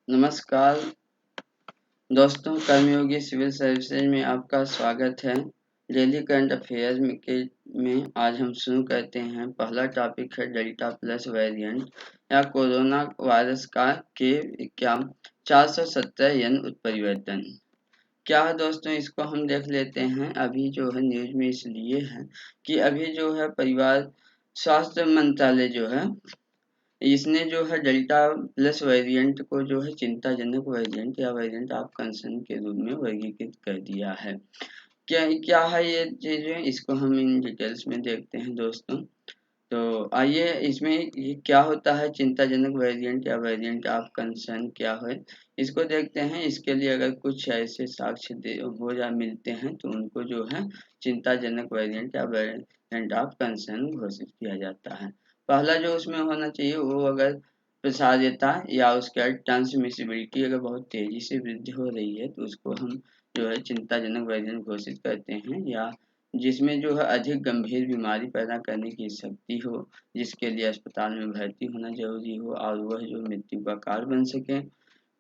नमस्कार दोस्तों, कर्मयोगी civil services में आपका स्वागत है। डेली करंट अफेयर में आज हम शुरू करते हैं। पहला टॉपिक है डेल्टा प्लस वेरिएंट या कोरोना वायरस का के क्या 417 उत्परिवर्तन क्या है दोस्तों, इसको हम देख लेते हैं। अभी जो है न्यूज में इसलिए है कि अभी जो है परिवार स्वास्थ्य मंत्रालय जो है इसने जो है डेल्टा प्लस वेरिएंट को जो है चिंताजनक वेरिएंट या वेरिएंट ऑफ कंसर्न के रूप में वर्गीकृत कर दिया है। क्या क्या है ये चीजें, इसको हम इन डिटेल्स में देखते हैं दोस्तों। तो आइए, इसमें ये क्या होता है चिंताजनक वेरिएंट या वेरिएंट ऑफ कंसर्न क्या है, इसको देखते हैं। इसके लिए अगर कुछ ऐसे साक्ष्य हो या मिलते हैं तो उनको जो है चिंताजनक वेरिएंट या वेरिएंट ऑफ कंसर्न घोषित किया जाता है। पहला जो उसमें होना चाहिए वो अगर प्रसारियता या उसका ट्रांसमिसिबिलिटी अगर बहुत तेजी से वृद्धि हो रही है तो उसको हम जो है चिंताजनक वेरिएंट घोषित करते हैं। या जिसमें जो है अधिक गंभीर बीमारी पैदा करने की शक्ति हो, जिसके लिए अस्पताल में भर्ती होना जरूरी हो और वह जो मृत्यु का कारण बन सके।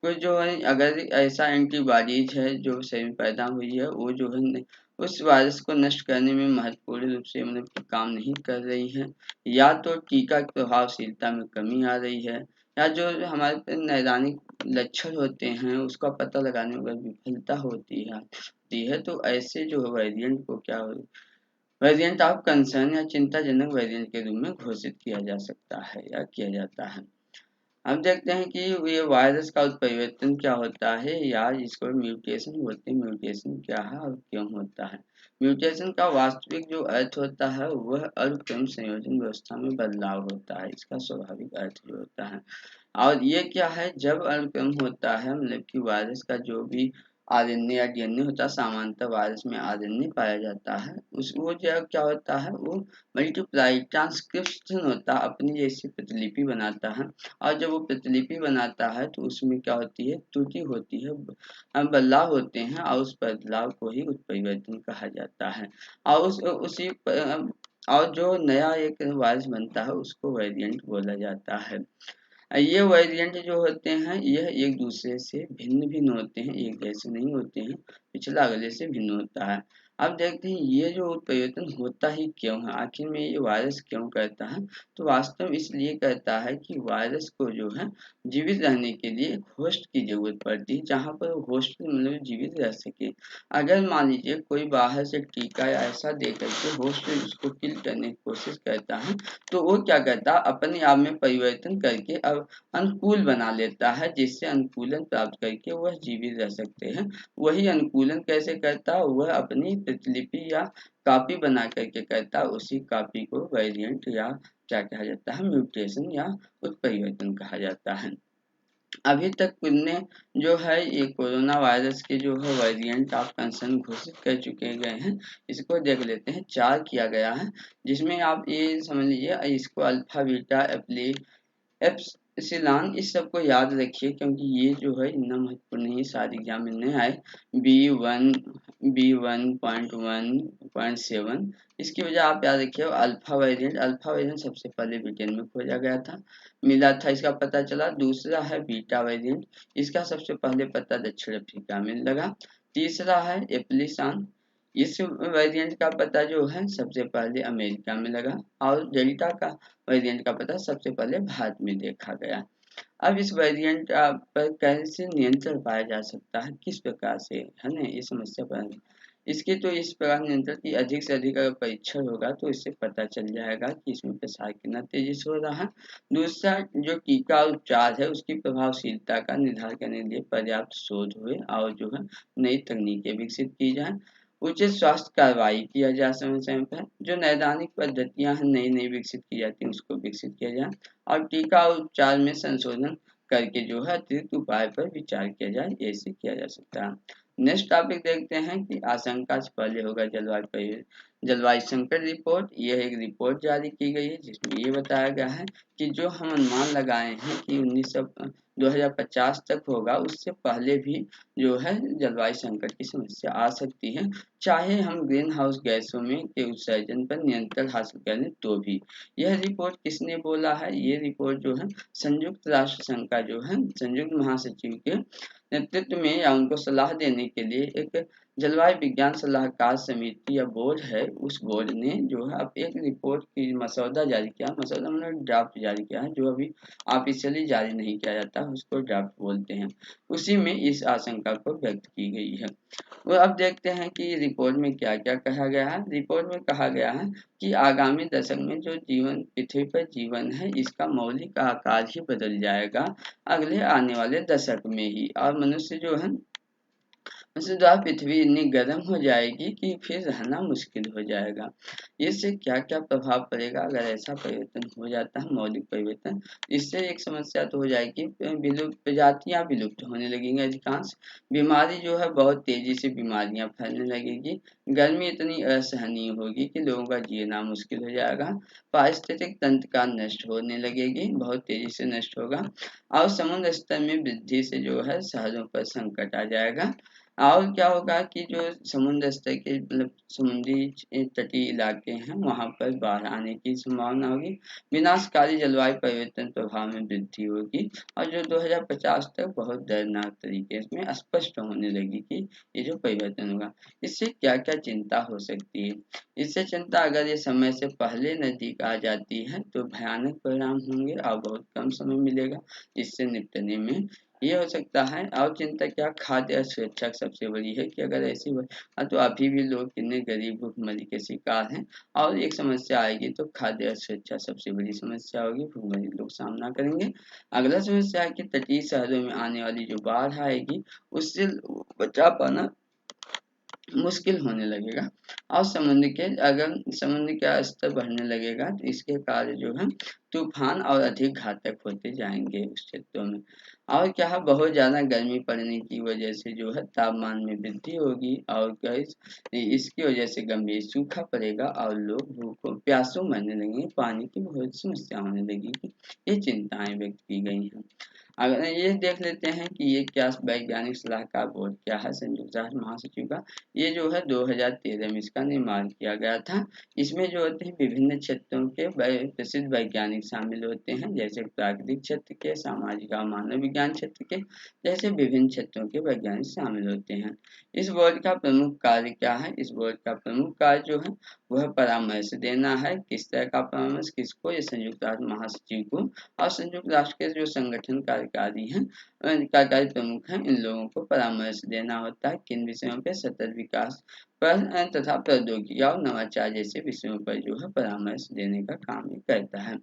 कुछ जो है अगर ऐसा एंटीबॉडीज है जो शरीर में पैदा हुई है वो जो है उस वायरस को नष्ट करने में महत्वपूर्ण रूप से काम नहीं कर रही है, या तो टीका की प्रभावशीलता में कमी आ रही है, या जो हमारे पे नैदानिक लक्षण होते हैं उसका पता लगाने में विफलता होती है तो ऐसे जो वेरिएंट को क्या वेरिएंट ऑफ कंसर्न या चिंताजनक वेरिएंट के रूप में घोषित किया जा सकता है या किया जाता है। अब देखते हैं कि ये वायरस का उत्परिवर्तन क्या होता है या जिसको म्यूटेशन बोलते हैं। म्यूटेशन क्या है और क्यों होता है। म्यूटेशन का वास्तविक जो अर्थ होता है वह अनुक्रम संयोजन व्यवस्था में बदलाव होता है, इसका स्वाभाविक अर्थ जो होता है। और ये क्या है, जब अनुक्रम होता है मतलब कि वायरस का जो भी आरएनए या डीएनए होता है, सामान्यतः वायरस में आरएनए पाया जाता है, उस वो जो क्या होता है वो मल्टीप्लाई ट्रांसक्रिप्शन होता है, अपनी जैसी प्रतिलिपि बनाता है। और जब वो प्रतिलिपि बनाता है तो उसमें क्या होती है, त्रुटि होती है, बदलाव होते हैं और उस बदलाव को ही उत्परिवर्तन कहा जाता है। और और जो नया एक वायरस बनता है उसको वेरिएंट बोला जाता है। ये वेरिएंट जो होते हैं यह एक दूसरे से भिन्न भिन्न होते हैं, एक जैसे नहीं होते हैं, पिछला अगले से भिन्न होता है। अब देखते हैं ये जो उत्परिवर्तन होता ही क्यों है, आखिर में ये वायरस क्यों करता है। तो वास्तव में इसलिए करता है कि वायरस को जो है जीवित रहने के लिए एक होस्ट की जरूरत पड़ती है, जहाँ पर होस्ट मतलब जीवित रह सके। अगर मान लीजिए कोई बाहर से टीका या ऐसा दे करके होस्ट उसको किल करने की कोशिश करता है तो वो क्या करता है अपने आप में परिवर्तन करके अब अनुकूल बना लेता है, जिससे अनुकूलन प्राप्त करके वह जीवित रह सकते हैं। वही अनुकूलन कैसे करता है, वह अपनी प्रतिलिपि या कॉपी बना करके करता है। उसी कॉपी को वेरिएंट या क्या कहा जाता है, म्यूटेशन या उत्परिवर्तन कहा जाता है। अभी तक ने जो है ये कोरोना वायरस के जो है वेरिएंट ऑफ कंसर्न घोषित कर चुके गए हैं। इसको देख लेते हैं, 4 किया गया है, जिसमें आप ये समझ लीजिए इसको अल्फा बीटा एप्सिलॉन इस सब को याद रखिए, क्योंकि ये जो है इतना महत्वपूर्ण नहीं है, सारे एग्जाम में नहीं आए। B1 B1.1.7 इसकी वजह आप याद रखिए। अल्फा वेरिएंट सबसे पहले ब्रिटेन में खोजा गया था, मिला था, इसका पता चला। दूसरा है बीटा वेरिएंट, इसका सबसे पहले पता दक्षिण अफ्रीका में लगा। तीसरा है एप्लिसान, इस वेरिएंट का पता जो है सबसे पहले अमेरिका में लगा। और डेल्टा का वेरिएंट का पता सबसे पहले भारत में देखा गया। अब इस वेरिएंट पर कैसे नियंत्रण पाया जा सकता है, किस प्रकार से, है ना, ये समस्या पर इसके तो इस प्रकार नियंत्रण की अधिक से अधिक अगर परीक्षण होगा तो इससे पता चल जाएगा कि इसमें प्रसार कितना तेजी से हो रहा है। दूसरा, जो टीका और उपचार है उसकी प्रभावशीलता का निर्धारण करने के लिए पर्याप्त शोध हुए और जो है नई तकनीकें विकसित की जाए। उचित स्वास्थ्य कार्रवाई किया जाए, समय समय पर जो नैदानिक पद्धतियां हैं नई नई विकसित की जाती हैं उसको विकसित किया जाए। और टीका और उपचार में संशोधन करके जो है अतिरिक्त उपाय पर विचार किया जाए, ऐसे किया जा सकता है। नेक्स्ट टॉपिक देखते हैं कि आशंका से पहले होगा जलवायु जलवायु संकट रिपोर्ट, यह एक रिपोर्ट जारी की गई है जिसमें ये बताया गया है कि जो हम अनुमान लगाए हैं कि 2050 तक होगा, उससे पहले भी जो है जलवायु संकट की समस्या आ सकती है, चाहे हम ग्रीन हाउस गैसों में के उत्सर्जन पर नियंत्रण हासिल कर लें तो भी। यह रिपोर्ट किसने बोला है? ये रिपोर्ट जो है संयुक्त राष्ट्र संघ का जो है संयुक्त महासचिव के नेतृत्व में या उनको सलाह देने के लिए एक जलवायु विज्ञान सलाहकार समिति या बोर्ड है, उस बोर्ड ने जो है अब एक रिपोर्ट की मसौदा जारी किया। मसौदा मतलब ड्राफ्ट जारी किया है, जो अभी ऑफिशियली जारी नहीं किया जाता, उसको ड्राफ्ट बोलते हैं। उसी में इस आशंका को व्यक्त की गई है। वो अब देखते हैं कि रिपोर्ट में क्या-क्या कहा गया है। रिपोर्ट में कहा गया है कि आगामी दशक में जो जीवन पृथ्वी पर जीवन है, इसका मौलिक आकार ही बदल जाएगा अगले आने वाले दशक में ही, और मनुष्य जो है उसके द्वारा पृथ्वी इतनी गर्म हो जाएगी कि फिर रहना मुश्किल हो जाएगा। इससे क्या-क्या प्रभाव पड़ेगा अगर ऐसा परिवर्तन हो जाता है, मौलिक परिवर्तन। इससे एक समस्या तो हो जाएगी, विलुप्त प्रजातियाँ विलुप्त होने लगेंगी अधिकांश। बीमारी जो है बहुत तेज़ी से बीमारियाँ फैलने लगेगी। गर्मी इतनी असहनीय होगी कि लोगों का जीना मुश्किल हो जाएगा। पारिस्थितिक तंत्र का नष्ट होने लगेगी, बहुत तेज़ी से नष्ट होगा, और समुद्र स्तर में वृद्धि से जो है शहरों पर संकट आ जाएगा। और क्या होगा कि जो समुद्र स्तर के मतलब समुद्री तटीय इलाके हैं, वहाँ पर बाढ़ आने की संभावना होगी। विनाशकारी जलवायु परिवर्तन प्रभाव में वृद्धि होगी, और जो 2050 तक बहुत दर्दनाक तरीके में स्पष्ट होने लगी कि ये जो परिवर्तन होगा। इससे क्या-क्या चिंता हो सकती है? इससे चिंता, अगर ये समय से पहले नज़दीक आ जाती है तो भयानक परिणाम होंगे और बहुत कम समय मिलेगा इससे निपटने में। ये हो सकता है। और चिंता क्या, खाद्य असुरक्षा सबसे बड़ी है कि अगर ऐसी तो अभी भी लोग कितने गरीब भुखमरी के शिकार हैं, और एक समस्या आएगी तो खाद्य असुरक्षा सबसे बड़ी समस्या होगी, भुखमरी लोग सामना करेंगे। अगला समस्या है कि तटीय शहरों में आने वाली जो बाढ़ आएगी, उससे बचा पाना मुश्किल होने लगेगा, और अगर समुद्र का स्तर बढ़ने लगेगा तो इसके कारण जो है तूफान और अधिक घातक होते जाएंगे उस क्षेत्रों में। और क्या है, बहुत ज़्यादा गर्मी पड़ने की वजह से जो है तापमान में वृद्धि होगी, और इसकी वजह से गंभीर सूखा पड़ेगा और लोग भूखों प्यासों मरने लगेंगे, पानी की बहुत समस्या होने लगेगी। ये चिंताएं व्यक्त की गई हैं। अगर ये देख लेते हैं कि ये क्या वैज्ञानिक सलाहकार बोर्ड क्या है संयुक्त राष्ट्र महासचिव का। ये जो है 2013 में इसका निर्माण किया गया था। इसमें जो होते हैं विभिन्न क्षेत्रों के प्रसिद्ध वैज्ञानिक शामिल होते हैं, जैसे प्राकृतिक क्षेत्र के, सामाजिक और मानव विज्ञान क्षेत्र के, जैसे विभिन्न क्षेत्रों के वैज्ञानिक शामिल होते हैं। इस बोर्ड का प्रमुख कार्य क्या है? इस बोर्ड का प्रमुख कार्य जो है वह परामर्श देना है। किस तरह का परामर्श? किसको? ये संयुक्त राष्ट्र महासचिव को, और संयुक्त राष्ट्र के जो संगठन कार्यकारी हैं, कार्यकारी प्रमुख हैं, इन लोगों को परामर्श देना होता है किन विषयों पे? सतत विकास पर तथा प्रौद्योगिकी और नवाचार जैसे विषयों पर जो है परामर्श देने का काम ये करता है।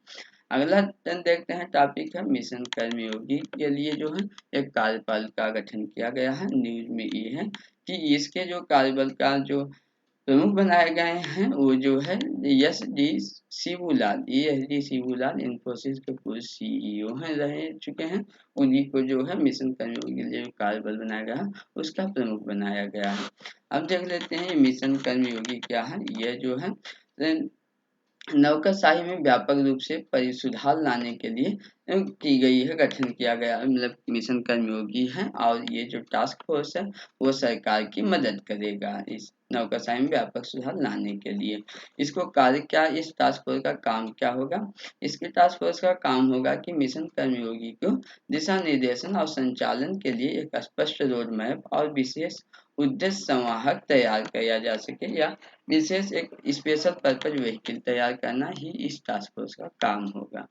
अगला देखते हैं टॉपिक है मिशन कर्मयोगी के लिए जो है एक कार्यबल का गठन किया गया है। न्यूज में ये है कि इसके जो कार्यबल का जो प्रमुख बनाए गए हैं वो जो है यस डी शिवूलाल। ये एस डी शिवूलाल इन्फोसिस के पूर्व सीईओ हैं, रह चुके हैं। उन्हीं को जो है मिशन कर्मयोगी के लिए कार्यबल बनाया गया, उसका प्रमुख बनाया गया है। अब देख लेते हैं मिशन कर्मयोगी क्या है। यह जो है नौकरशाही में व्यापक रूप से सुधार लाने के लिए की गई है, गठन किया गया है, मतलब मिशन कर्मयोगी है, और ये जो टास्क फोर्स है वो सरकार की मदद करेगा इस नौकरशाही में व्यापक सुधार लाने के लिए। इसको कार्य क्या, इस टास्क फोर्स का काम क्या होगा? इसके टास्क फोर्स का काम होगा कि मिशन कर्मयोगी को दिशा निर्देशन और संचालन के लिए एक स्पष्ट रोड मैप और विशेष उद्देश्य संवाहक तैयार किया जा सके, या विशेष एक स्पेशल पर्पज व्हीकल तैयार करना ही इस टास्क फोर्स का काम होगा।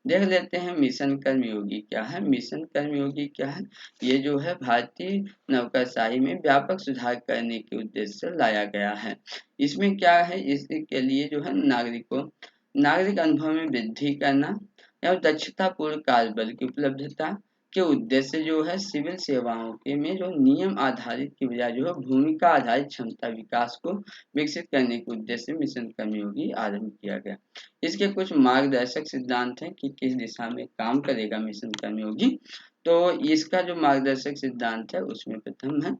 देख लेते हैं मिशन कर्मयोगी क्या है। मिशन कर्मयोगी क्या है? ये जो है भारतीय नौकरशाही में व्यापक सुधार करने के उद्देश्य से लाया गया है। इसमें क्या है, इसके लिए जो है नागरिक अनुभव में वृद्धि करना, या दक्षता पूर्ण कार्यबल की उपलब्धता के उद्देश्य जो है सिविल सेवाओं के में जो नियम आधारित की बजाय जो है भूमिका आधारित क्षमता विकास को विकसित करने के उद्देश्य से मिशन कर्मयोगी आरंभ किया गया। इसके कुछ मार्गदर्शक सिद्धांत हैं कि किस दिशा में काम करेगा मिशन कर्मयोगी। तो इसका जो मार्गदर्शक सिद्धांत है उसमें प्रथम है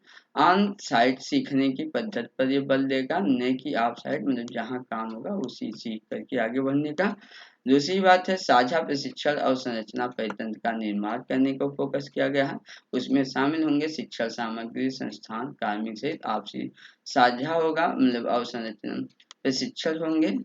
ऑन साइट सीखने की पद्धति पर ये बल देगा, न कि ऑफ साइट मतलब जहाँ काम होगा उसी सीख करके आगे बढ़ने का। दूसरी बात है साझा प्रशिक्षण और संरचना परितंत्र का निर्माण करने को फोकस किया गया है। उसमें शामिल होंगे शिक्षण सामग्री, संस्थान, कार्मिक सहित आपसी साझा होगा मतलब अवसंरचना प्रशिक्षण होंगे।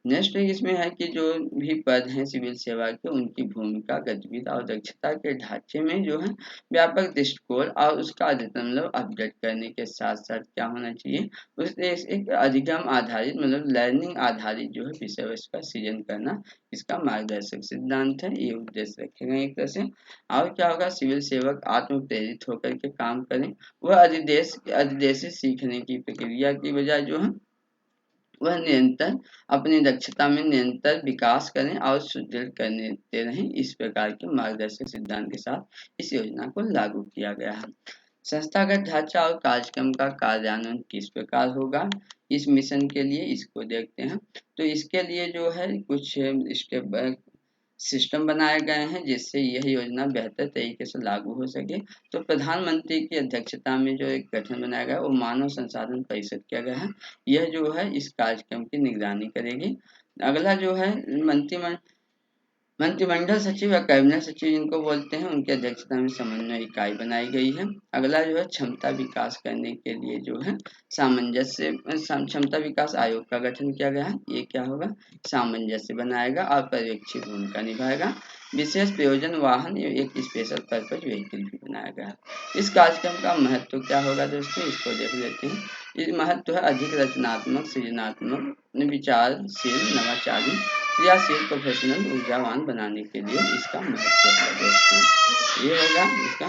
नेक्स्ट इसमें है कि जो भी पद हैं सिविल सेवा के उनकी भूमिका, गतिविधि और दक्षता के ढांचे में जो है व्यापक दृष्टिकोण और उसका अद्यतन मतलब अपडेट करने के साथ साथ क्या होना चाहिए उसने एक अधिगम आधारित मतलब लर्निंग आधारित जो है विषय वस्तु का सृजन करना इसका मार्गदर्शक सिद्धांत है। ये उद्देश्य रखे गए एक तरह से। और क्या होगा सिविल सेवक आत्म प्रेरित होकर के काम करें, वह अधिदेशी सीखने की प्रक्रिया की बजाय जो है वह निरंतर अपनी दक्षता में निरंतर विकास करें और सुदृढ़ करते रहें। इस प्रकार के मार्गदर्शक सिद्धांत के साथ इस योजना को लागू किया गया है। संस्थागत ढांचा और कार्यक्रम का कार्यान्वयन किस प्रकार होगा इस मिशन के लिए इसको देखते हैं। तो इसके लिए जो है कुछ स्टेप सिस्टम बनाए गए हैं जिससे यह योजना बेहतर तरीके से लागू हो सके। तो प्रधानमंत्री की अध्यक्षता में जो एक गठन बनाया गया है वो मानव संसाधन परिषद किया गया है। यह जो है इस कार्यक्रम की निगरानी करेगी। अगला जो है मंत्रिमंडल सचिव या कैबिनेट सचिव जिनको बोलते हैं उनकी अध्यक्षता में समन्वय इकाई बनाई गई है। अगला जो है क्षमता विकास करने के लिए जो है सामंजस्य क्षमता विकास आयोग का गठन किया गया है। ये क्या होगा सामंजस्य बनाएगा और पर्यवेक्षी भूमिका निभाएगा। विशेष प्रयोजन वाहन एक स्पेशल पर्पज व्हीकल भी बनाया गया है। इस कार्यक्रम का महत्व क्या होगा दोस्तों इसको देख लेते हैं। इस महत्व है अधिक रचनात्मक, सृजनात्मक, विचारशील, नवाचारी, क्रियाशील, प्रोफेशनल, ऊर्जावान बनाने के लिए इसका महत्व है दोस्तों। ये होगा इसका